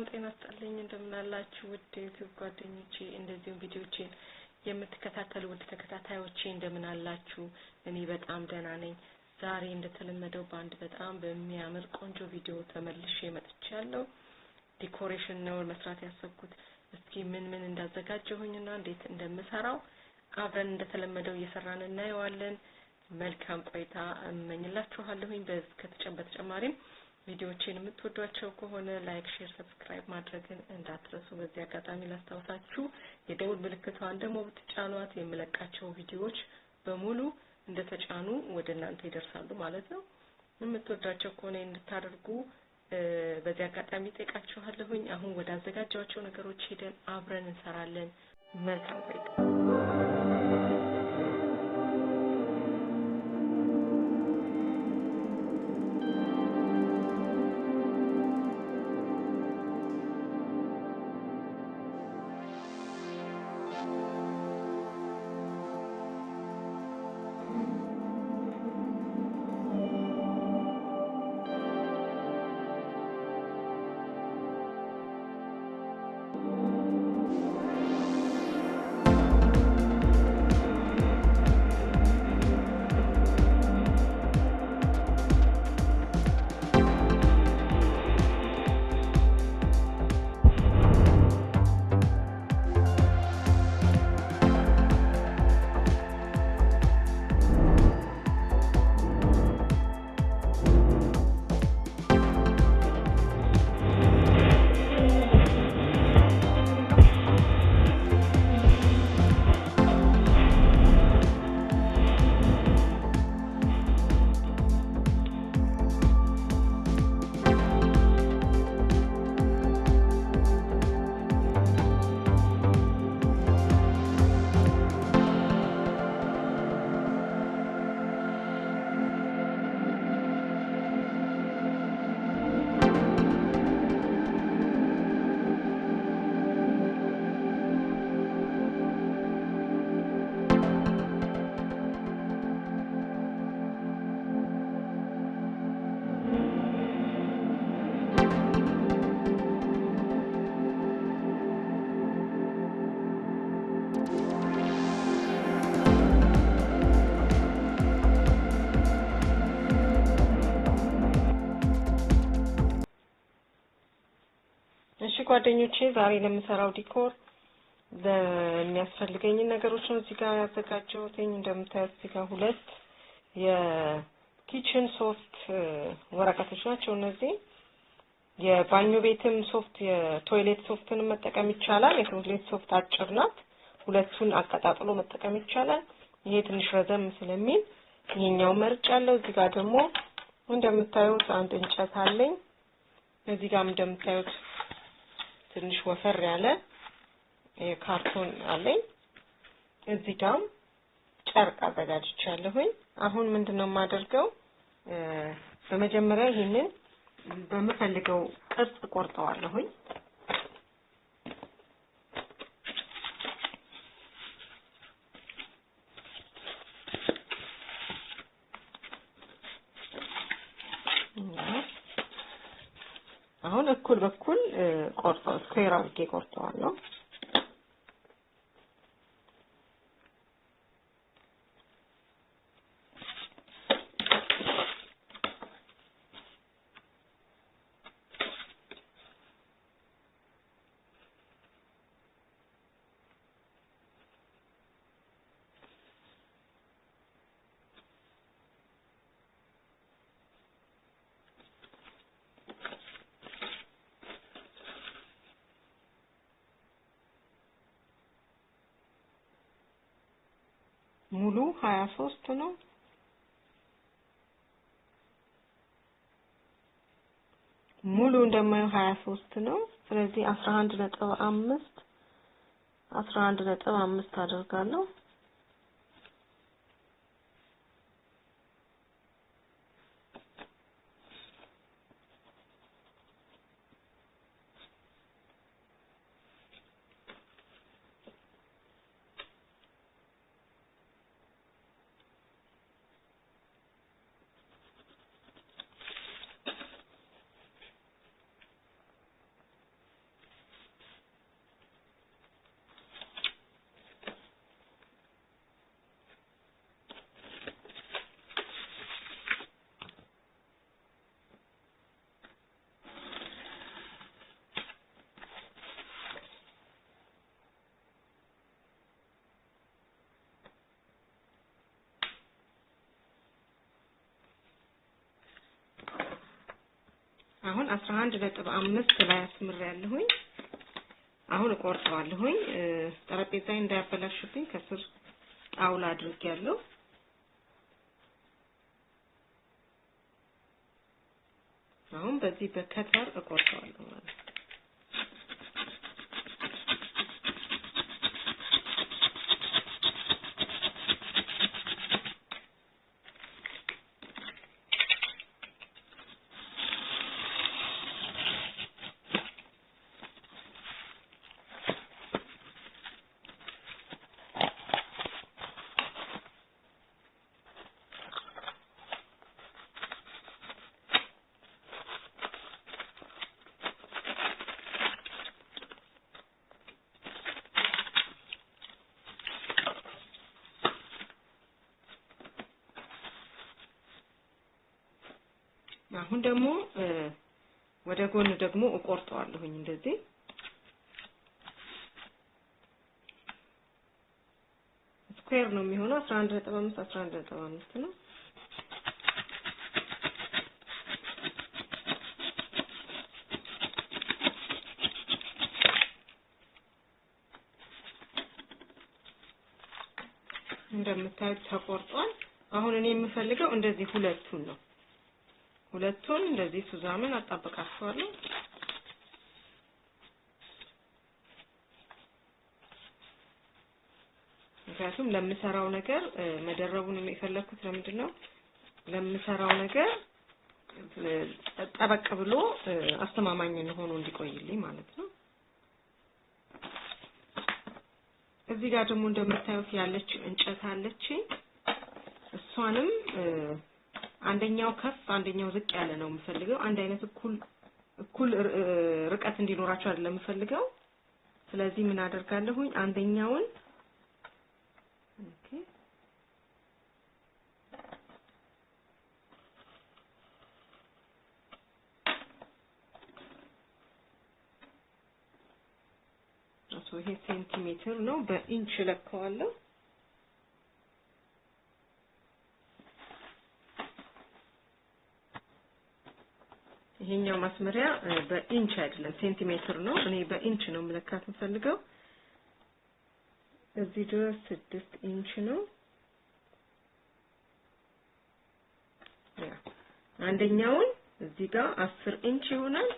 ጤና ይስጥልኝ እንደምን አላችሁ ውድ የዩቲዩብ ጓደኞቼ እንደዚሁም ቪዲዮዎቼን የምትከታተሉ ውድ ተከታታዮቼ እንደምን አላችሁ እኔ በጣም ደህና ነኝ ዛሬ እንደተለመደው በአንድ በጣም በሚያምር ቆንጆ ቪዲዮ ተመልሼ መጥቻለሁ ዲኮሬሽን ነው መስራት ያሰብኩት እስኪ ምን እንዳዘጋጀሁኝና እንዴት እንደምሰራው አብረን እንደተለመደው እየሰራን እናየዋለን መልካም ቆይታ እመኝላችኋለሁኝ በተጨማሪም ቪዲዮዎችን የምትወዷቸው ከሆነ ላይክ ሼር ሰብስክራይብ ማድረግን እንዳትረሱ በዚህ አጋጣሚ ላስታውሳችሁ የደውል ምልክቷን ደግሞ ብትጫኗት የምለቃቸው ቪዲዮዎች በሙሉ እንደተጫኑ ወደ እናንተ ይደርሳሉ ማለት ነው የምትወዷቸው ከሆነ እንድታደርጉ በዚህ አጋጣሚ ጠይቃችኋለሁኝ አሁን ወደ አዘጋጃቸው ነገሮች ሄደን አብረን እንሰራለን መልካም ቆይታ ጓደኞቼ ዛሬ ለምሰራው ዲኮር ለሚያስፈልገኝ ነገሮች ነው እዚህ ጋር ያዘጋጀሁት እንደምታዩት እዚህ ጋር ሁለት የኪችን ሶፍት ወረቀቶች ናቸው እነዚህ የባኞ ቤትም ሶፍት የቶይሌት ሶፍትን መጠቀም ይቻላል የቶይሌት ሶፍት አጭር ናት ሁለቱን አቀጣጥሎ መጠቀም ይቻላል ይሄ ትንሽ ረዘም ስለሚል ይሄኛው መርጫለሁ እዚህ ጋር ደግሞ እንደምታዩት አንድ እንጨት አለኝ እዚህ ጋር እንደምታዩት ትንሽ ወፈር ያለ የካርቶን አለኝ እዚህ ጋር ጨርቅ አዘጋጅቻለሁኝ አሁን ምንድነው የማደርገው በመጀመሪያ ይሄንን በመፈልገው ቅርጽ ቆርጠዋለሁኝ አሁን እኩል በኩል ቆርጠው ስኩዌር አድርጌ ቆርጠዋለሁ ሙሉ 23 ነው ሙሉ እንደማየው 23 ነው ስለዚህ 11.5 አደርጋለሁ አሁን 11.5 ላይ አስምሬያለሁኝ። አሁን እቆርጠዋለሁኝ። ጠረጴዛዬ እንዳያበላሽብኝ ከስር ጣውላ አድርጌያለሁ። አሁን በዚህ በከተር እቆርጠዋለሁ ማለት ነው። አሁን ደግሞ ወደ ጎን ደግሞ እቆርጠዋለሁኝ እንደዚህ ስኩዌር ነው የሚሆነው 11.5 ነው። እንደምታዩት ተቆርጧል። አሁን እኔ የምፈልገው እንደዚህ ሁለቱን እንደዚህ ሱዛምን አጣብቃቸዋለሁ። ምክንያቱም ለምሰራው ነገር መደረቡን የፈለኩት ለምንድነው ለምሰራው ነገር ጠበቅ ብሎ አስተማማኝ ሆኖ እንዲቆይልኝ ማለት ነው። እዚህ ጋር ደግሞ እንደምታዩት ያለች እንጨት አለች። እሷንም አንደኛው ከፍ አንደኛው ዝቅ ያለ ነው የምፈልገው። አንድ አይነት እኩል ርቀት እንዲኖራቸው አይደለም የምፈልገው። ስለዚህ ምን አደርጋለሁኝ አንደኛውን ይሄ ሴንቲሜትር ነው በኢንች ለካዋለሁ። ይሄኛው ማስመሪያ በኢንች አይደለም ሴንቲሜትር ነው። እኔ በኢንች ነው መለካት የምፈልገው። እዚህ ድረስ 6 ኢንች ነው። ያ አንደኛውን እዚህ ጋር 10 ኢንች ይሆናል።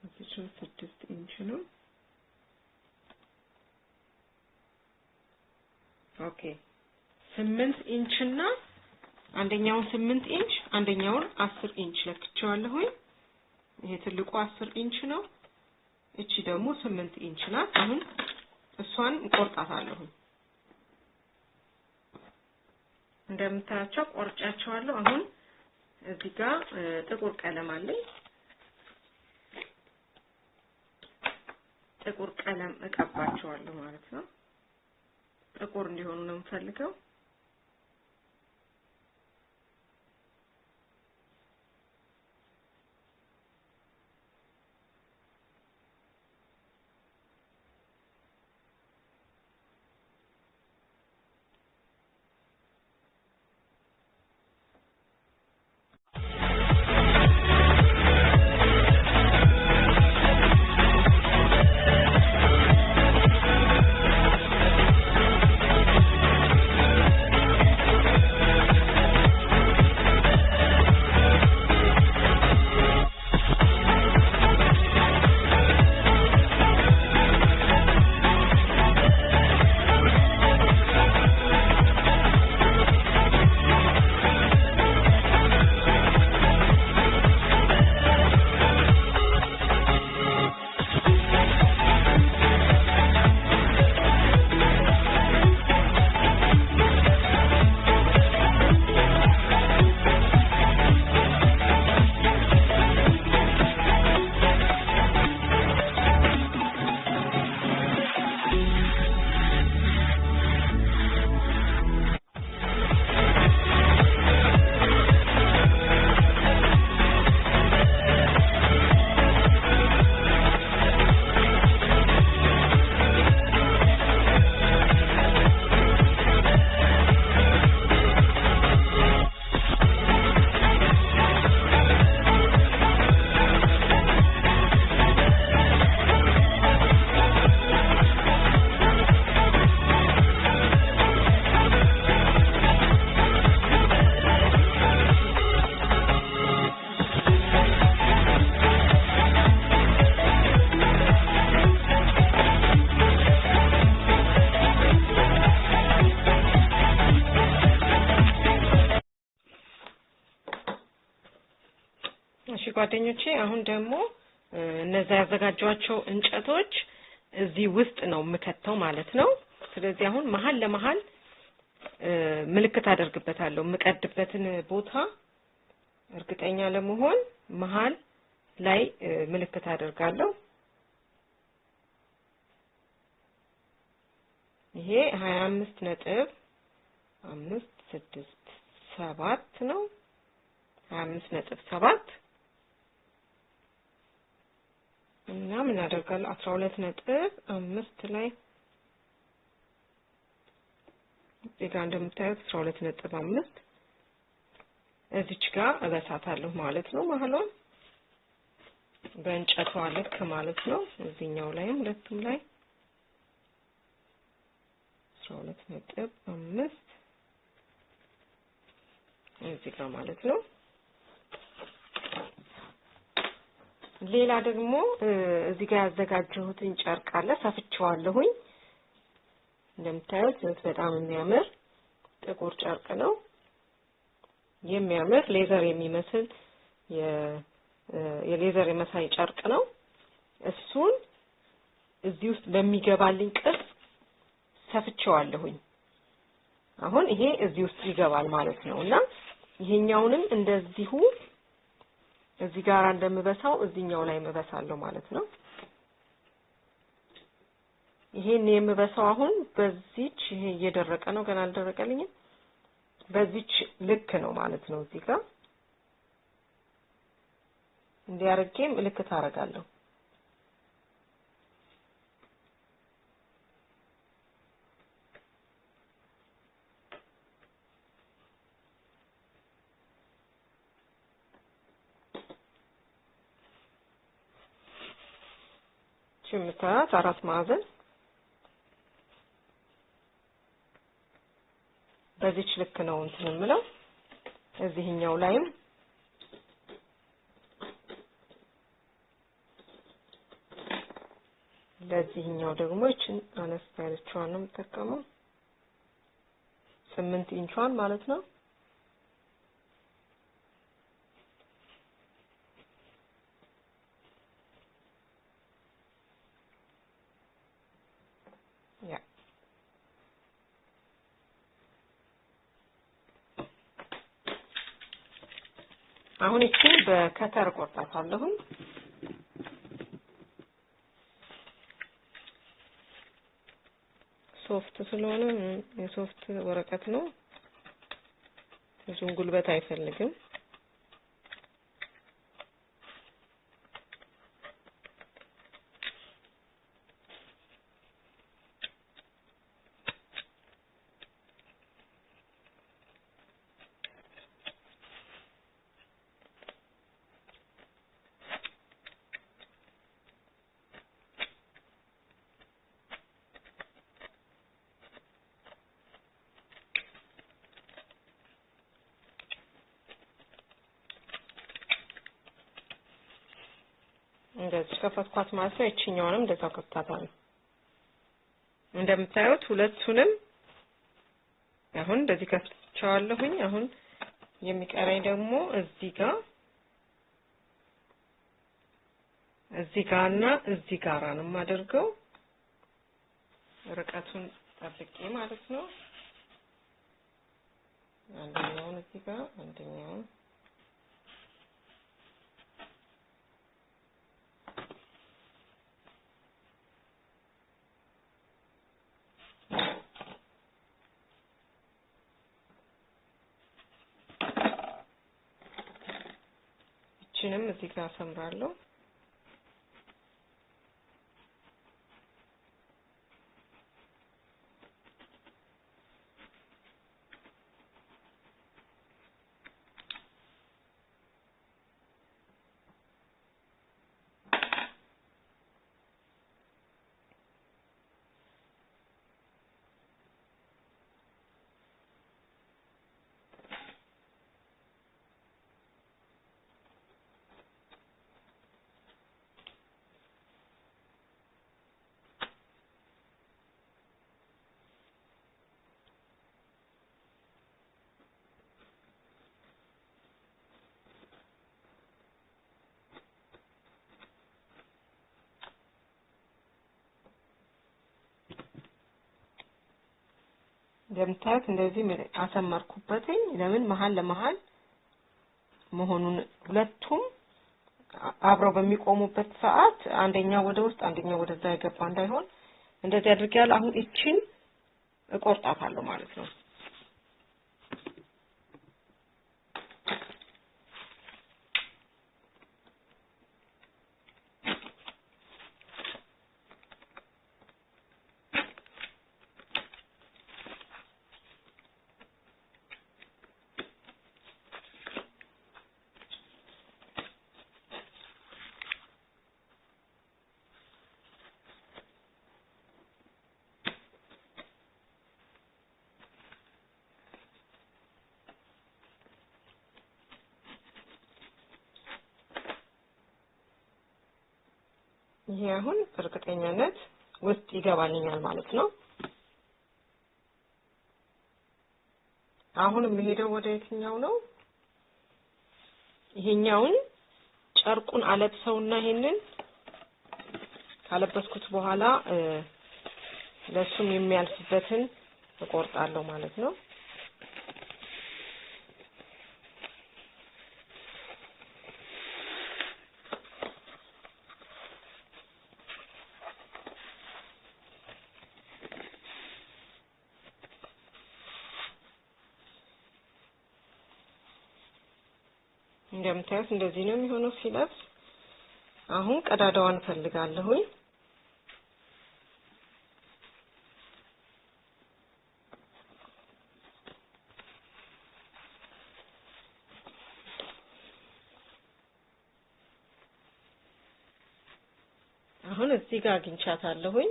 እዚህ 6 ኢንች ነው። ኦኬ 8 ኢንች እና አንደኛውን 8 ኢንች አንደኛውን 10 ኢንች ለክቼዋለሁኝ። ይሄ ትልቁ 10 ኢንች ነው። እቺ ደግሞ 8 ኢንች ናት። አሁን እሷን ቆርጣታለሁ። እንደምታያቸው ቆርጫቸዋለሁ። አሁን እዚህ ጋር ጥቁር ቀለም አለኝ። ጥቁር ቀለም እቀባቸዋለሁ ማለት ነው። ጥቁር እንዲሆኑ ነው የምፈልገው። ጓደኞቼ አሁን ደግሞ እነዛ ያዘጋጇቸው እንጨቶች እዚህ ውስጥ ነው የምከተው ማለት ነው። ስለዚህ አሁን መሃል ለመሃል ምልክት አደርግበታለሁ። የምቀድበትን ቦታ እርግጠኛ ለመሆን መሃል ላይ ምልክት አደርጋለሁ። ይሄ 25.567 ነው። 25.7 እና ምን አደርጋለሁ 12.5 ላይ እዚህ ጋር እንደምታዩት 12.5 እዚች ጋር እበሳታለሁ ማለት ነው። መሀሏን በእንጨቷ ልክ ማለት ነው። እዚህኛው ላይም ሁለቱም ላይ 12.5 እዚህ ጋር ማለት ነው። ሌላ ደግሞ እዚህ ጋር ያዘጋጀሁትን ጨርቅ አለ፣ ሰፍቼዋለሁኝ። እንደምታዩት በጣም የሚያምር ጥቁር ጨርቅ ነው። የሚያምር ሌዘር የሚመስል የሌዘር የመሳይ ጨርቅ ነው። እሱን እዚህ ውስጥ በሚገባልኝ ቅርጽ ሰፍቼዋለሁኝ። አሁን ይሄ እዚህ ውስጥ ይገባል ማለት ነውና ይሄኛውንም እንደዚሁ እዚህ ጋር እንደምበሳው እዚህኛው ላይ መበሳለሁ ማለት ነው። ይሄን የምበሳው አሁን በዚች ይሄ እየደረቀ ነው፣ ገና አልደረቀልኝም። በዚች ልክ ነው ማለት ነው። እዚህ ጋር እንዲያርጌ ምልክት አደርጋለሁ። የምታዩት አራት ማዕዘን በዚች ልክ ነው እንትን የምለው። እዚህኛው ላይም ለዚህኛው ደግሞ እቺን አነስ ያለችዋን ነው የምጠቀመው 8 ኢንቿን ማለት ነው። አሁን እቺ በከተር ቆርጣታለሁ። ሶፍት ስለሆነ የሶፍት ወረቀት ነው፣ ብዙም ጉልበት አይፈልግም። እንደዚህ ከፈትኳት ማለት ነው። እቺኛውንም እንደዛው ከፍታታለሁ። እንደምታዩት ሁለቱንም አሁን እንደዚህ ከፍቻለሁኝ። አሁን የሚቀረኝ ደግሞ እዚህ ጋርና እዚህ ጋር ነው የማደርገው፣ ርቀቱን ጠብቄ ማለት ነው። አንደኛውን እዚህ ጋር አንደኛውን እቺንም እዚህ ጋር አሰምራለሁ። እንደምታዩት እንደዚህ አሰመርኩበትኝ። ለምን መሃል ለመሃል መሆኑን ሁለቱም አብረው በሚቆሙበት ሰዓት አንደኛው ወደ ውስጥ አንደኛው ወደዛ ያገባ እንዳይሆን እንደዚህ አድርጌያለሁ። አሁን እቺን እቆርጣታለሁ ማለት ነው። ይሄ አሁን በእርግጠኛነት ውስጥ ይገባልኛል ማለት ነው። አሁን የምሄደው ወደ የትኛው ነው? ይሄኛውን ጨርቁን አለብሰውና ይሄንን ካለበስኩት በኋላ ለሱም የሚያልፍበትን እቆርጣለሁ ማለት ነው። እንደምታዩት እንደዚህ ነው የሚሆነው ሲለብስ። አሁን ቀዳዳዋን ፈልጋለሁኝ። አሁን እዚህ ጋር አግኝቻታለሁኝ።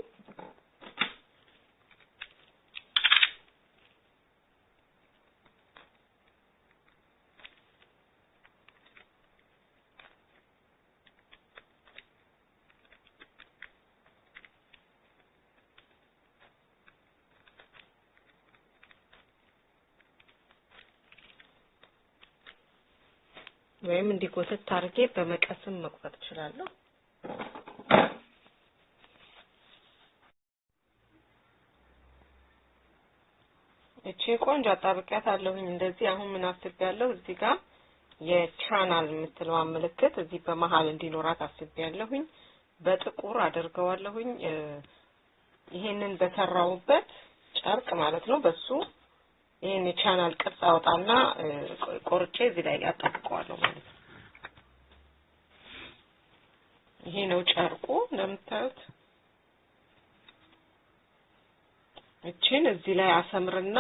ወይም እንዲጎተት አድርጌ በመቀስም መቁረጥ እችላለሁ። እቺ ቆንጆ አጣብቂያታለሁኝ እንደዚህ። አሁን ምን አስቤያለሁ እዚህ ጋር የቻናል የምትለው ምልክት እዚህ በመሃል እንዲኖራት አስቤያለሁኝ። በጥቁር አደርገዋለሁኝ። ይሄንን በሰራውበት ጨርቅ ማለት ነው። በሱ ይሄን የቻናል ቅርጽ አውጣና ቆርጬ እዚህ ላይ አጣብቀዋለሁ ማለት ነው። ይሄ ነው ጨርቁ እንደምታዩት። እቺን እዚህ ላይ አሰምርና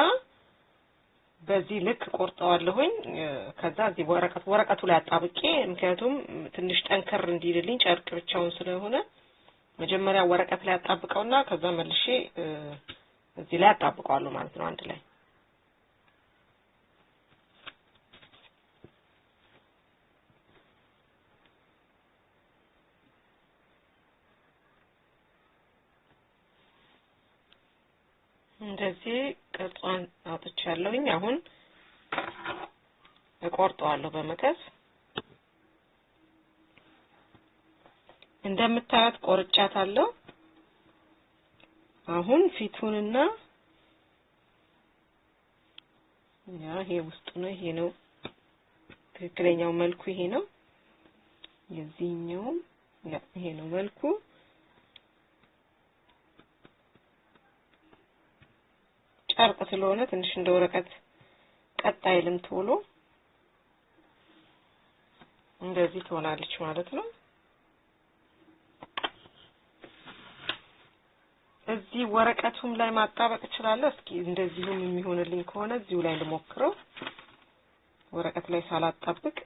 በዚህ ልክ ቆርጠዋለሁኝ። ከዛ እዚህ ወረቀቱ ላይ አጣብቄ፣ ምክንያቱም ትንሽ ጠንከር እንዲልልኝ ጨርቅ ብቻውን ስለሆነ መጀመሪያ ወረቀት ላይ አጣብቀውና ከዛ መልሼ እዚህ ላይ አጣብቀዋለሁ ማለት ነው አንድ ላይ። እንደዚህ ቅርጿን አውጥቻለሁኝ። አሁን እቆርጠዋለሁ በመቀስ። እንደምታዩት ቆርጫታለሁ። አሁን ፊቱንና ይሄ ውስጡ ነው። ይሄ ነው ትክክለኛው መልኩ። ይሄ ነው የዚህኛው። ይሄ ነው መልኩ። ጨርቅ ስለሆነ ትንሽ እንደ ወረቀት ቀጥ አይልም ቶሎ። እንደዚህ ትሆናለች ማለት ነው። እዚህ ወረቀቱም ላይ ማጣበቅ እችላለሁ። እስኪ እንደዚህም የሚሆንልኝ ከሆነ እዚሁ ላይ ልሞክረው፣ ወረቀት ላይ ሳላጣብቅ።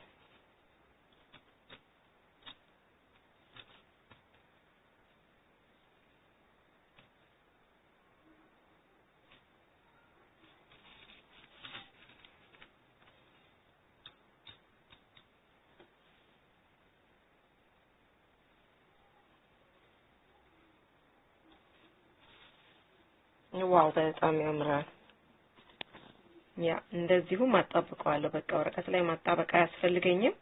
ዋው በጣም ያምራል። ያ እንደዚሁ ማጣበቀዋለሁ። በቃ ወረቀት ላይ ማጣበቅ አያስፈልገኝም።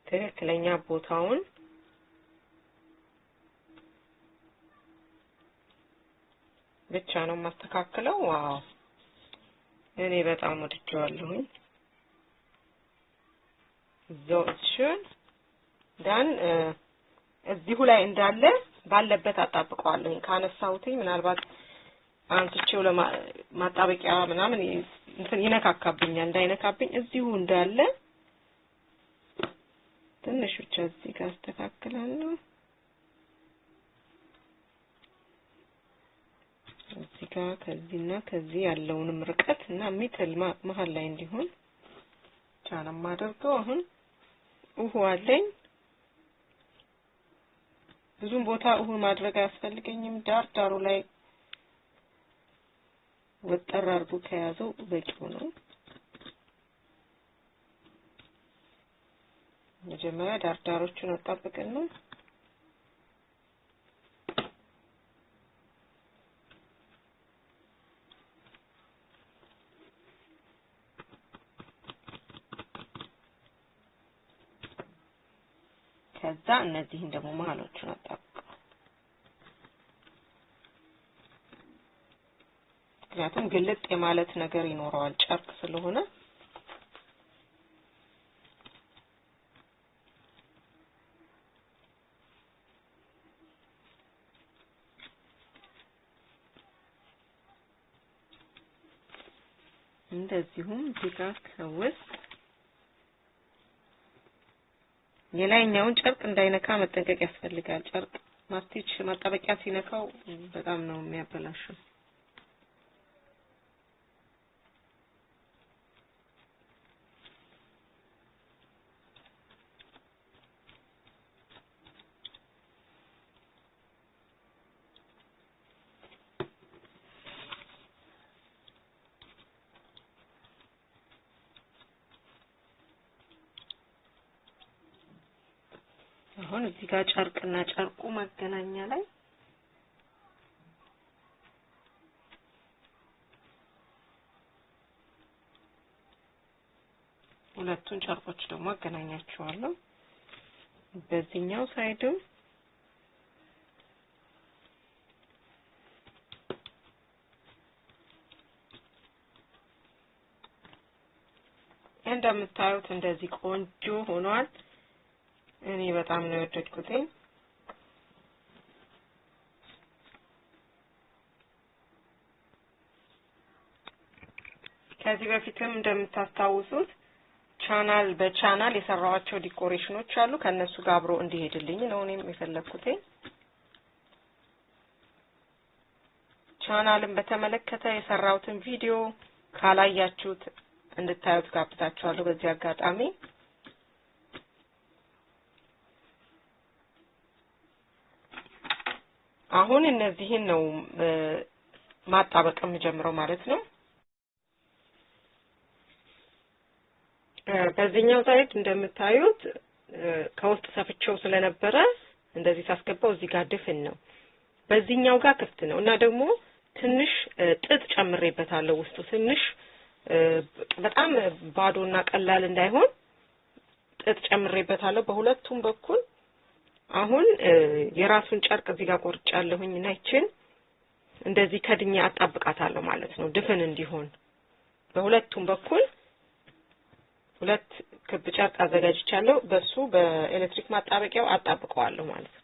ትክክለኛ ቦታውን ብቻ ነው ማስተካከለው። ዋው እኔ በጣም ወድጄዋለሁ። ዞችን ዳን እዚሁ ላይ እንዳለ ባለበት አጣብቀዋለሁ። ካነሳሁትኝ ምናልባት አንስቼው ለማጣበቂያ ምናምን እንትን ይነካካብኛል። እንዳይነካብኝ እዚሁ እንዳለ ትንሽ ብቻ እዚህ ጋር አስተካክላለሁ። እዚህ ጋር ከዚህና ከዚህ ያለውንም ርቀት እና ሚትል መሃል ላይ እንዲሆን ቻና ማድረገው። አሁን ውሃ አለኝ። ብዙም ቦታ ውሃ ማድረግ አያስፈልገኝም። ዳር ዳሩ ላይ ወጠር አድርጎ ከያዘው በቂው ነው። መጀመሪያ ዳር ዳሮቹን አጣብቅና ከዛ እነዚህን ደግሞ መሃሎቹን አጣብቅ። ምክንያቱም ግልጥ የማለት ነገር ይኖረዋል ጨርቅ ስለሆነ እንደዚሁም ዲጋክ ውስጥ የላይኛውን ጨርቅ እንዳይነካ መጠንቀቅ ያስፈልጋል። ጨርቅ ማስቲች ማጣበቂያ ሲነካው በጣም ነው የሚያበላሸው። አሁን እዚህ ጋር ጨርቅና ጨርቁ ማገናኛ ላይ ሁለቱን ጨርቆች ደግሞ አገናኛቸዋለሁ። በዚህኛው ሳይድም እንደምታዩት እንደዚህ ቆንጆ ሆኗል። እኔ በጣም ነው የወደድኩት። ከዚህ በፊትም እንደምታስታውሱት በቻናል የሰራዋቸው ዲኮሬሽኖች አሉ። ከነሱ ጋር አብሮ እንዲሄድልኝ ነው እኔም የፈለኩት። ቻናልን በተመለከተ የሰራሁትን ቪዲዮ ካላያችሁት እንድታዩት ጋብዛችኋለሁ በዚህ አጋጣሚ። አሁን እነዚህን ነው ማጣበቅ የምጀምረው ማለት ነው። በዚህኛው ሳይድ እንደምታዩት ከውስጥ ሰፍቼው ስለነበረ እንደዚህ ሳስገባው እዚህ ጋር ድፍን ነው፣ በዚህኛው ጋር ክፍት ነው እና ደግሞ ትንሽ ጥጥ ጨምሬበታለሁ ውስጡ ትንሽ በጣም ባዶና ቀላል እንዳይሆን ጥጥ ጨምሬበታለሁ በሁለቱም በኩል። አሁን የራሱን ጨርቅ እዚህ ጋር ቆርጫለሁኝ እና ይችን እንደዚህ ከድኛ አጣብቃታለሁ ማለት ነው ድፍን እንዲሆን። በሁለቱም በኩል ሁለት ክብ ጨርቅ አዘጋጅቻለሁ። በሱ በኤሌክትሪክ ማጣበቂያው አጣብቀዋለሁ ማለት ነው።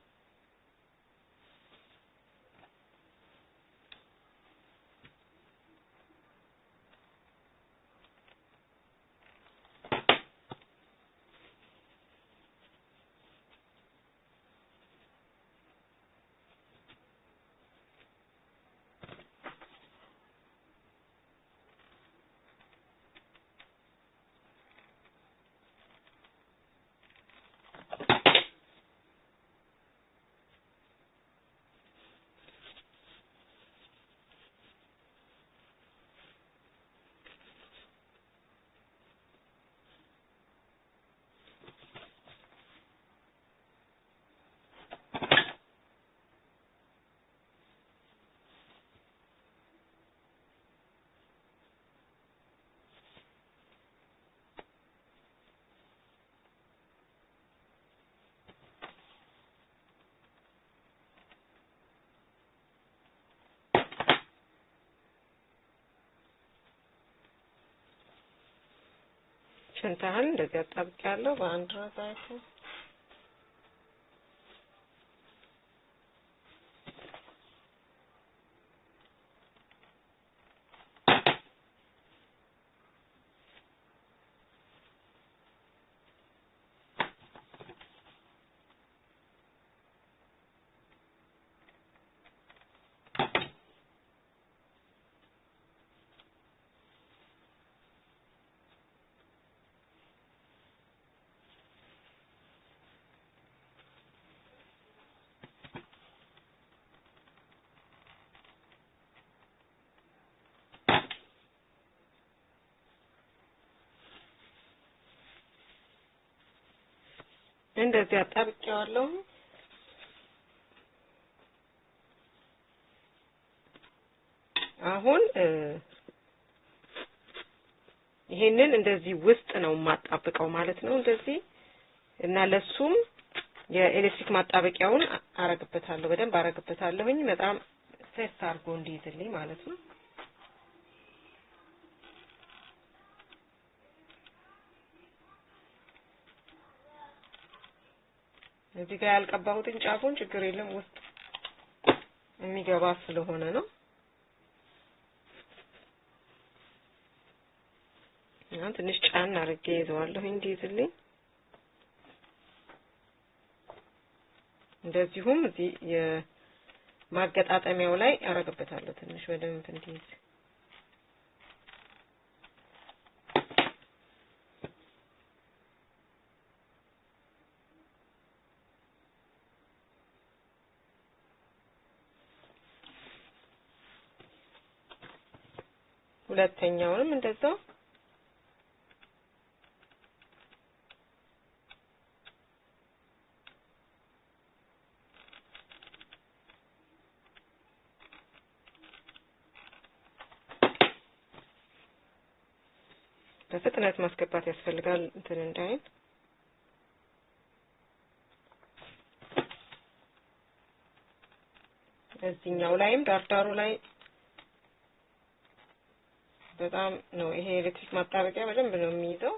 ችንታህል እንደዚህ አጣብቂያለሁ በአንድ ራሳይቱ እንደዚህ አጣብቂዋለሁ። አሁን ይሄንን እንደዚህ ውስጥ ነው ማጣበቀው ማለት ነው እንደዚህ እና ለሱም የኤሌክትሪክ ማጣበቂያውን አረግበታለሁ በደንብ አረግበታለሁኝ በጣም ሴት አድርጎ እንዲይዝልኝ ማለት ነው። እዚህ ጋር ያልቀባሁትን ጫፉን ችግር የለም ውስጥ የሚገባ ስለሆነ ነው። አሁን ትንሽ ጫን አድርጌ ይዘዋለሁ እንዲይዝልኝ። እንደዚሁም እዚህ የማገጣጠሚያው ላይ አረግበታለሁ ትንሽ በደንብ እንዲይዝ። ሁለተኛውንም እንደዛው በፍጥነት ማስገባት ያስፈልጋል እንትን እንዳይል። እዚህኛው ላይም ዳርዳሩ ላይ በጣም ነው ይሄ ኤሌክትሪክ ማጣበቂያ በደንብ ነው የሚይዘው።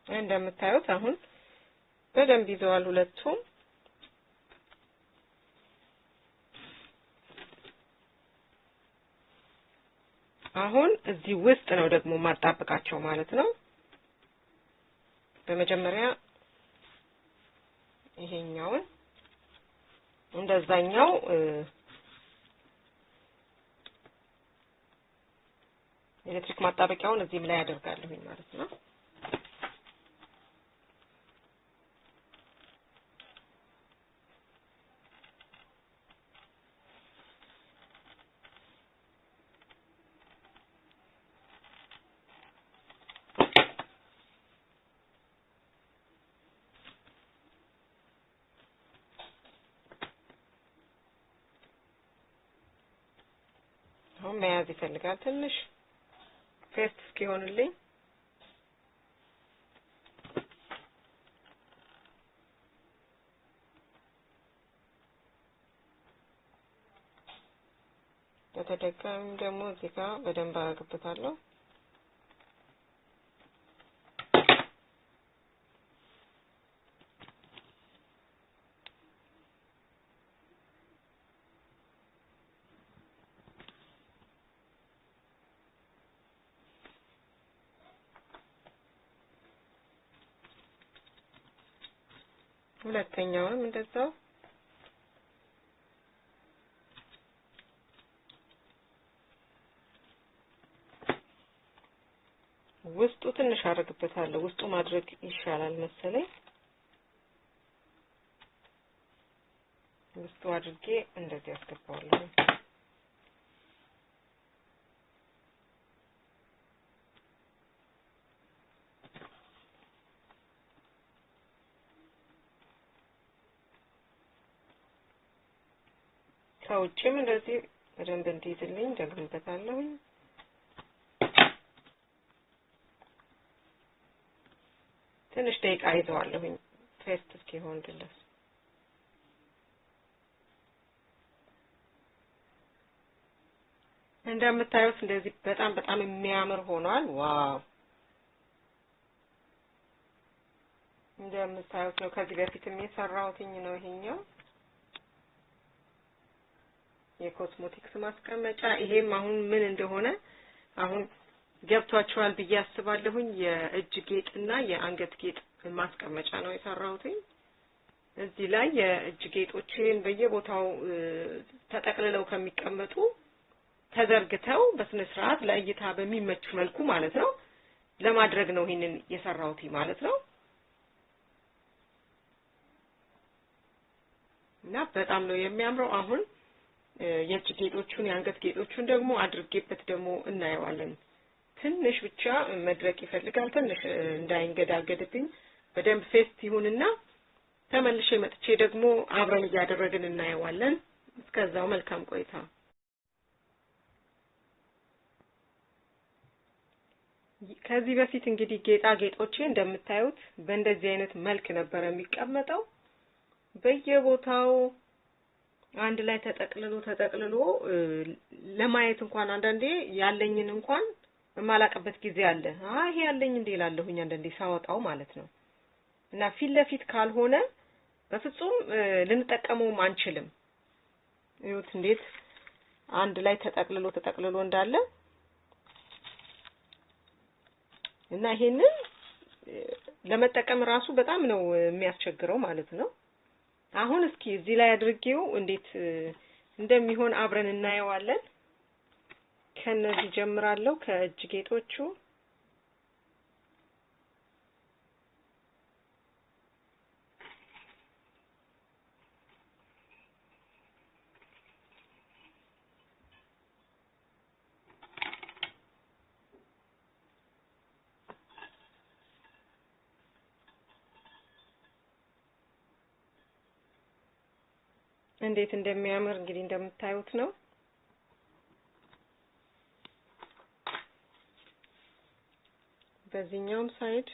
እንደምታዩት አሁን በደንብ ይዘዋል ሁለቱም። አሁን እዚህ ውስጥ ነው ደግሞ ማጣበቃቸው ማለት ነው። በመጀመሪያ ይሄኛውን እንደዛኛው ኤሌክትሪክ ማጣበቂያውን እዚህም ላይ አደርጋለሁኝ ማለት ነው። አሁን መያዝ ይፈልጋል ትንሽ ፌስት እስኪሆንልኝ በተደጋሚ ደግሞ እዚህ ጋር በደንብ አረግበታለሁ። ሁለተኛውንም እንደዛው ውስጡ ትንሽ አረግበታለሁ። ውስጡ ማድረግ ይሻላል መሰለኝ። ውስጡ አድርጌ እንደዚህ አስገባዋለሁ። ከውጭም እንደዚህ በደንብ እንዲይዝልኝ ደግምበታለሁ። ትንሽ ደቂቃ ይዘዋለሁኝ ፌስት እስኪሆን ድረስ። እንደምታዩት እንደዚህ በጣም የሚያምር ሆኗል። ዋው! እንደምታዩት ነው። ከዚህ በፊትም የሰራሁትኝ ነው ይሄኛው የኮስሞቲክስ ማስቀመጫ። ይሄም አሁን ምን እንደሆነ አሁን ገብቷችኋል ብዬ አስባለሁኝ። የእጅ ጌጥና የአንገት ጌጥ ማስቀመጫ ነው የሰራሁትኝ። እዚህ ላይ የእጅ ጌጦችን በየቦታው ተጠቅልለው ከሚቀመጡ ተዘርግተው በስነ ስርዓት ለእይታ በሚመች መልኩ ማለት ነው ለማድረግ ነው ይሄንን የሰራሁት ማለት ነው። እና በጣም ነው የሚያምረው። አሁን የእጅ ጌጦቹን የአንገት ጌጦቹን ደግሞ አድርጌበት ደግሞ እናየዋለን። ትንሽ ብቻ መድረቅ ይፈልጋል። ትንሽ እንዳይንገዳገድብኝ በደንብ ፌስት ይሁንና ተመልሼ መጥቼ ደግሞ አብረን እያደረግን እናየዋለን። እስከዛው መልካም ቆይታ። ከዚህ በፊት እንግዲህ ጌጣጌጦቼ እንደምታዩት በእንደዚህ አይነት መልክ ነበር የሚቀመጠው። በየቦታው አንድ ላይ ተጠቅልሎ ለማየት እንኳን አንዳንዴ ያለኝን እንኳን የማላቀበት ጊዜ አለ። ይሄ ያለኝ እንዴ እላለሁኝ አንዳንዴ ሳወጣው ማለት ነው። እና ፊት ለፊት ካልሆነ በፍጹም ልንጠቀመውም አንችልም። ይሁት እንዴት አንድ ላይ ተጠቅልሎ እንዳለ እና ይሄንን ለመጠቀም ራሱ በጣም ነው የሚያስቸግረው ማለት ነው። አሁን እስኪ እዚህ ላይ አድርጌው እንዴት እንደሚሆን አብረን እናየዋለን። ከነዚህ ጀምራለሁ ከእጅ ጌጦቹ። እንዴት እንደሚያምር እንግዲህ እንደምታዩት ነው። በዚህኛውም ሳይድ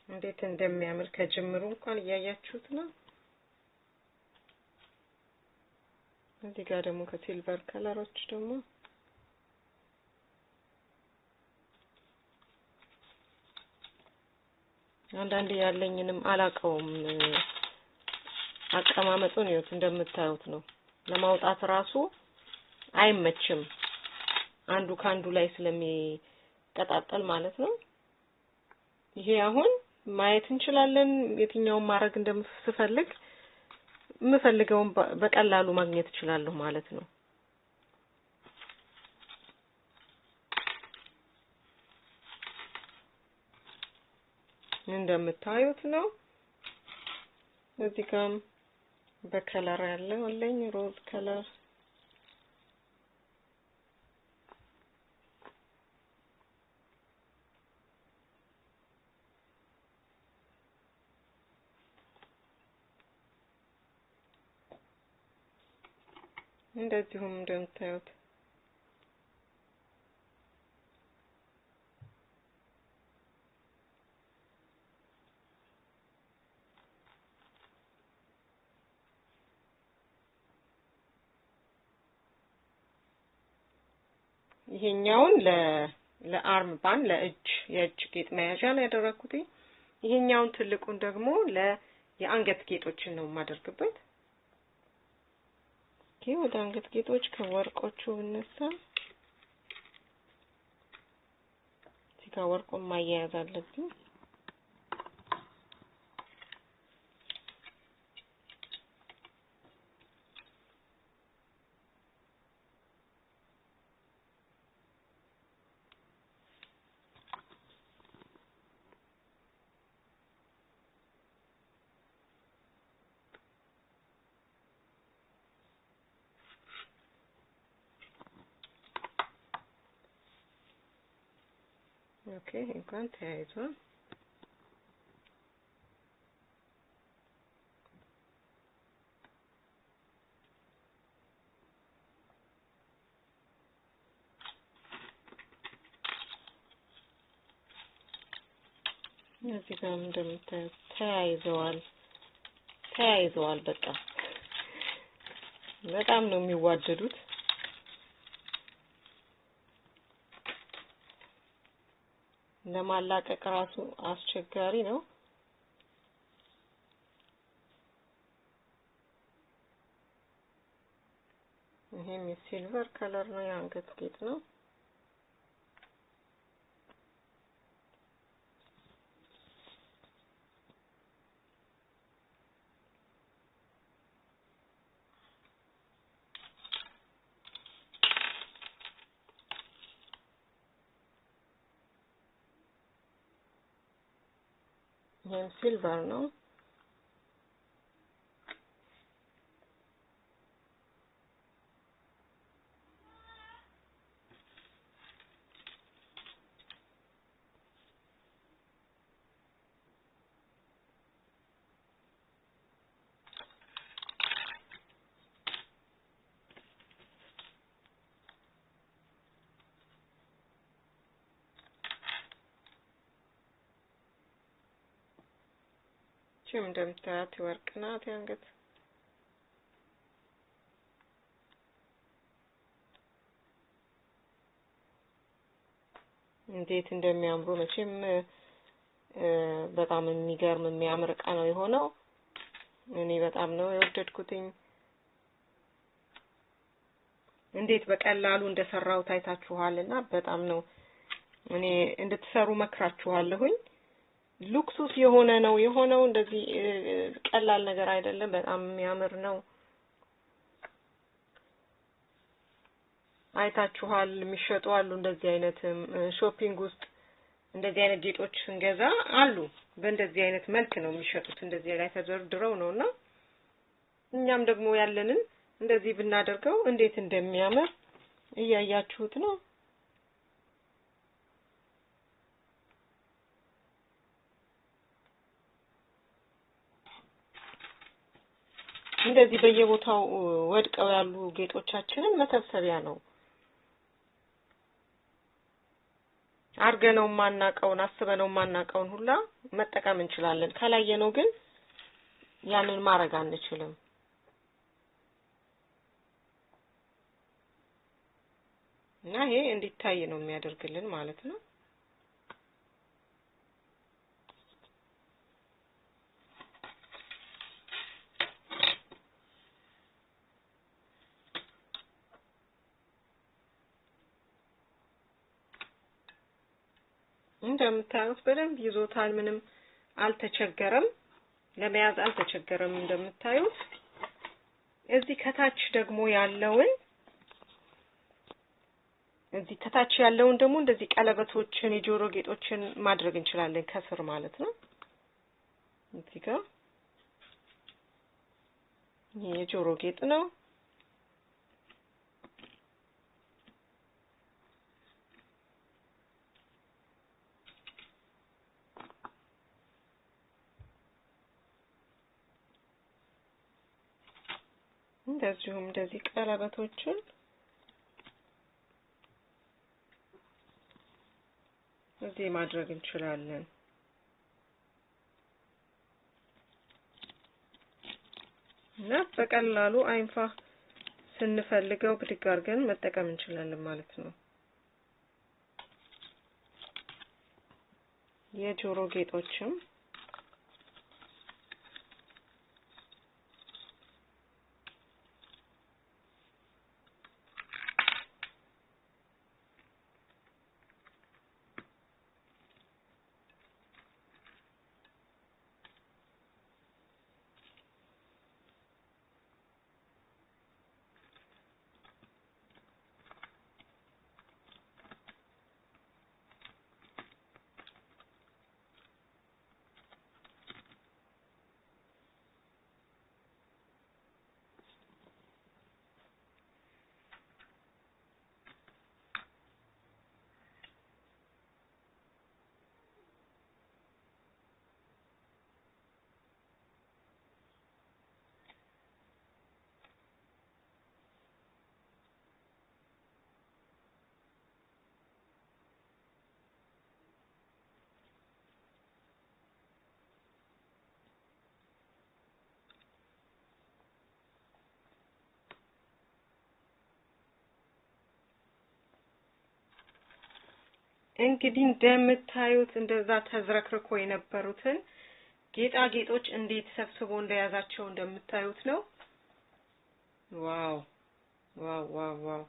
እንዴት እንደሚያምር ከጅምሩ እንኳን እያያችሁት ነው። እዚህ ጋር ደግሞ ከሲልቨር ከለሮች ደግሞ አንዳንዴ ያለኝንም አላቀውም አቀማመጡን ይሁት እንደምታዩት ነው። ለማውጣት ራሱ አይመችም አንዱ ካንዱ ላይ ስለሚቀጣጠል ማለት ነው። ይሄ አሁን ማየት እንችላለን። የትኛውን ማድረግ እንደምፈልግ የምፈልገውን በቀላሉ ማግኘት እችላለሁ ማለት ነው። እንደምታዩት ነው። እዚህ ጋር በከለር ያለው አለኝ ሮዝ ከለር እንደዚሁም እንደምታዩት ይሄኛውን ለአርም ባንድ የእጅ ጌጥ መያዣ ነው ያደረኩት። ይሄኛውን ትልቁን ደግሞ የአንገት ጌጦችን ነው የማደርግበት። ወደ አንገት ጌጦች ከወርቆቹ ብነሳ እዚህ ጋር ወርቁን ማያያዝ አለብኝ። ኦኬ እንኳን ተያይዟል። እዚህ ጋር እንደምታዩት ተያይዘዋል። በጣም ነው የሚዋደዱት። ለማላቀቅ ራሱ አስቸጋሪ ነው። ይሄም የሲልቨር ከለር ነው፣ የአንገት ጌጥ ነው። ይሄም ሲልቨር ነው። እንደምታዩት ወርቅ ናት የአንገት። እንዴት እንደሚያምሩ መቼም በጣም የሚገርም የሚያምር ዕቃ ነው የሆነው። እኔ በጣም ነው የወደድኩትኝ። እንዴት በቀላሉ እንደሰራው ታይታችኋልና በጣም ነው እኔ እንድትሰሩ መክራችኋለሁኝ። ሉክሱስ የሆነው እንደዚህ ቀላል ነገር አይደለም። በጣም የሚያምር ነው። አይታችኋል። የሚሸጡ አሉ እንደዚህ አይነት ሾፒንግ ውስጥ እንደዚህ አይነት ጌጦች ስንገዛ አሉ። በእንደዚህ አይነት መልክ ነው የሚሸጡት። እንደዚህ ላይ ተደርድረው ነውና እኛም ደግሞ ያለንን እንደዚህ ብናደርገው እንዴት እንደሚያምር እያያችሁት ነው። እንደዚህ በየቦታው ወድቀው ያሉ ጌጦቻችንን መሰብሰቢያ ነው። አርገነው ማናቀውን አስበነው ማናቀውን ሁላ መጠቀም እንችላለን። ካላየነው ግን ያንን ማድረግ አንችልም። እና ይሄ እንዲታይ ነው የሚያደርግልን ማለት ነው። እንደምታዩት በደንብ ይዞታል። ምንም አልተቸገረም፣ ለመያዝ አልተቸገረም። እንደምታዩት እዚህ ከታች ደግሞ ያለውን ደግሞ እንደዚህ ቀለበቶችን የጆሮ ጌጦችን ማድረግ እንችላለን ከስር ማለት ነው። እዚህ ጋር የጆሮ ጌጥ ነው። እንደዚህ ቀለበቶችን እዚህ ማድረግ እንችላለን። እና በቀላሉ አይንፋ ስንፈልገው ብድግ አድርገን መጠቀም እንችላለን ማለት ነው። የጆሮ ጌጦችም እንግዲህ እንደምታዩት እንደዛ ተዝረክርኮ የነበሩትን ጌጣጌጦች እንዴት ሰብስቦ እንደያዛቸው እንደምታዩት ነው። ዋው ዋው ዋው ዋው!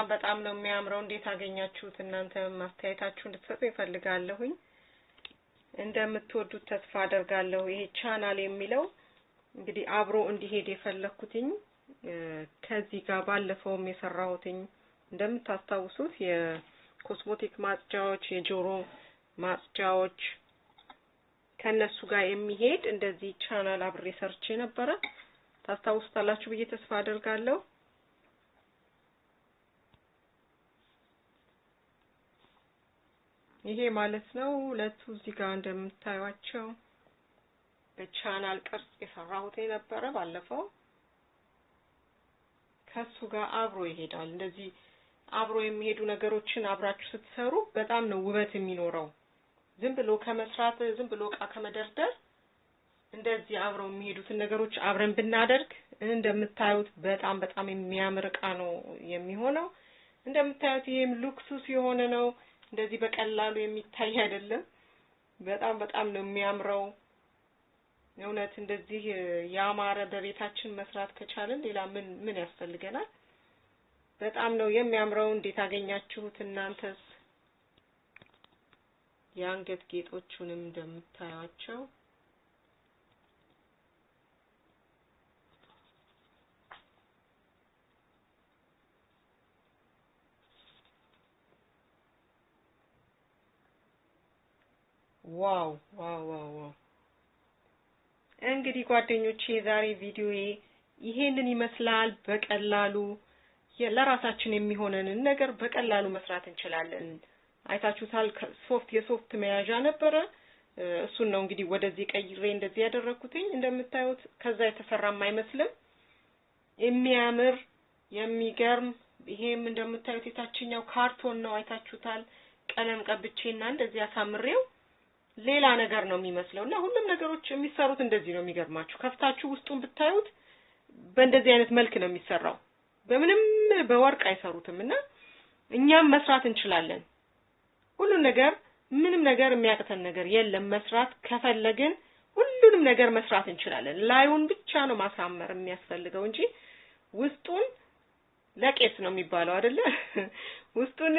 በጣም ነው የሚያምረው። እንዴት አገኛችሁት? እናንተ ማስተያየታችሁን እንድትሰጡ ይፈልጋለሁኝ። እንደምትወዱት ተስፋ አደርጋለሁ። ይሄ ቻናል የሚለው እንግዲህ አብሮ እንዲሄድ የፈለኩትኝ ከዚህ ጋር ባለፈውም የሰራሁትኝ እንደምታስታውሱት የኮስሞቲክ ማጽጃዎች፣ የጆሮ ማጽጃዎች ከነሱ ጋር የሚሄድ እንደዚህ ቻናል አብሬ ሰርቼ ነበረ። ታስታውሱታላችሁ ብዬ ተስፋ አደርጋለሁ። ይሄ ማለት ነው ሁለቱ እዚህ ጋር እንደምታዩቸው በቻናል ቅርጽ የሰራሁት ነበረ ባለፈው። ከሱ ጋር አብሮ ይሄዳል። እንደዚህ አብሮ የሚሄዱ ነገሮችን አብራችሁ ስትሰሩ በጣም ነው ውበት የሚኖረው። ዝም ብሎ ከመስራት ዝም ብሎ እቃ ከመደርደር እንደዚህ አብረው የሚሄዱትን ነገሮች አብረን ብናደርግ እንደምታዩት በጣም የሚያምር እቃ ነው የሚሆነው። እንደምታዩት ይሄም ሉክሱስ የሆነ ነው። እንደዚህ በቀላሉ የሚታይ አይደለም። በጣም ነው የሚያምረው። እውነት እንደዚህ ያማረ በቤታችን መስራት ከቻለን ሌላ ምን ያስፈልገናል? በጣም ነው የሚያምረው። እንዴት አገኛችሁት እናንተስ? የአንገት ጌጦቹንም እንደምታዩቸው ዋው ዋው ዋው ዋው! እንግዲህ ጓደኞቼ ዛሬ ቪዲዮዬ ይሄንን ይመስላል። በቀላሉ ለራሳችን የሚሆነንን ነገር በቀላሉ መስራት እንችላለን። አይታችሁታል። የሶፍት መያዣ ነበረ። እሱን ነው እንግዲህ ወደዚህ ቀይሬ እንደዚህ ያደረኩትኝ። እንደምታዩት ከዛ የተሰራም አይመስልም። የሚያምር የሚገርም። ይሄም እንደምታዩት የታችኛው ካርቶን ነው። አይታችሁታል። ቀለም ቀብቼና እንደዚህ አሳምሬው ሌላ ነገር ነው የሚመስለውና ሁሉም ነገሮች የሚሰሩት እንደዚህ ነው። የሚገርማችሁ ከፍታችሁ ውስጡን ብታዩት በእንደዚህ አይነት መልክ ነው የሚሰራው። በምንም በወርቅ አይሰሩትምና እኛም መስራት እንችላለን። ሁሉም ነገር ምንም ነገር የሚያቅተን ነገር የለም። መስራት ከፈለግን ሁሉንም ነገር መስራት እንችላለን። ላዩን ብቻ ነው ማሳመር የሚያስፈልገው እንጂ ውስጡን ለቄስ ነው የሚባለው አይደለ? ውስጡን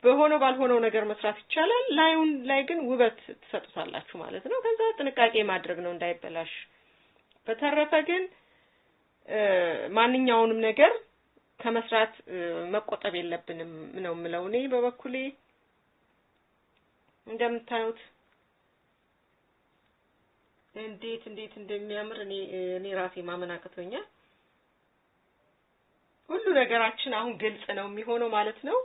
በሆነው ባልሆነው ነገር መስራት ይቻላል። ላዩን ላይ ግን ውበት ትሰጡታላችሁ ማለት ነው። ከዛ ጥንቃቄ ማድረግ ነው እንዳይበላሽ። በተረፈ ግን ማንኛውንም ነገር ከመስራት መቆጠብ የለብንም ነው የምለው እኔ በበኩሌ። እንደምታዩት እንዴት እንደሚያምር እኔ ራሴ ማመን አቅቶኛል። ሁሉ ነገራችን አሁን ግልጽ ነው የሚሆነው ማለት ነው።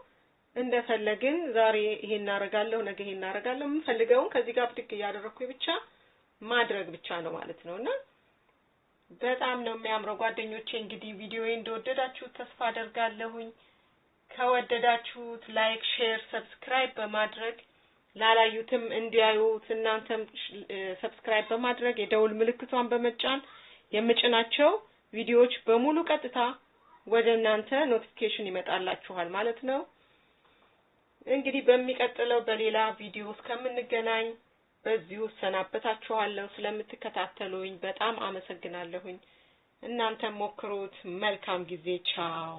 እንደፈለግን ዛሬ ይሄን እናረጋለሁ፣ ነገ ይሄን እናረጋለሁ፣ የምፈልገውን ከዚህ ጋር ብድግ እያደረኩኝ ብቻ ማድረግ ብቻ ነው ማለት ነውና በጣም ነው የሚያምረው ጓደኞቼ። እንግዲህ ቪዲዮዬን እንደወደዳችሁት ተስፋ አደርጋለሁኝ። ከወደዳችሁት ላይክ፣ ሼር፣ ሰብስክራይብ በማድረግ ላላዩትም እንዲያዩት እናንተም ሰብስክራይብ በማድረግ የደውል ምልክቷን በመጫን የምጭናቸው ቪዲዮዎች በሙሉ ቀጥታ ወደ እናንተ ኖቲፊኬሽን ይመጣላችኋል ማለት ነው። እንግዲህ በሚቀጥለው በሌላ ቪዲዮ እስከምንገናኝ በዚሁ ሰናበታችኋለሁ። ስለምትከታተሉኝ በጣም አመሰግናለሁኝ። እናንተም ሞክሩት። መልካም ጊዜ። ቻው።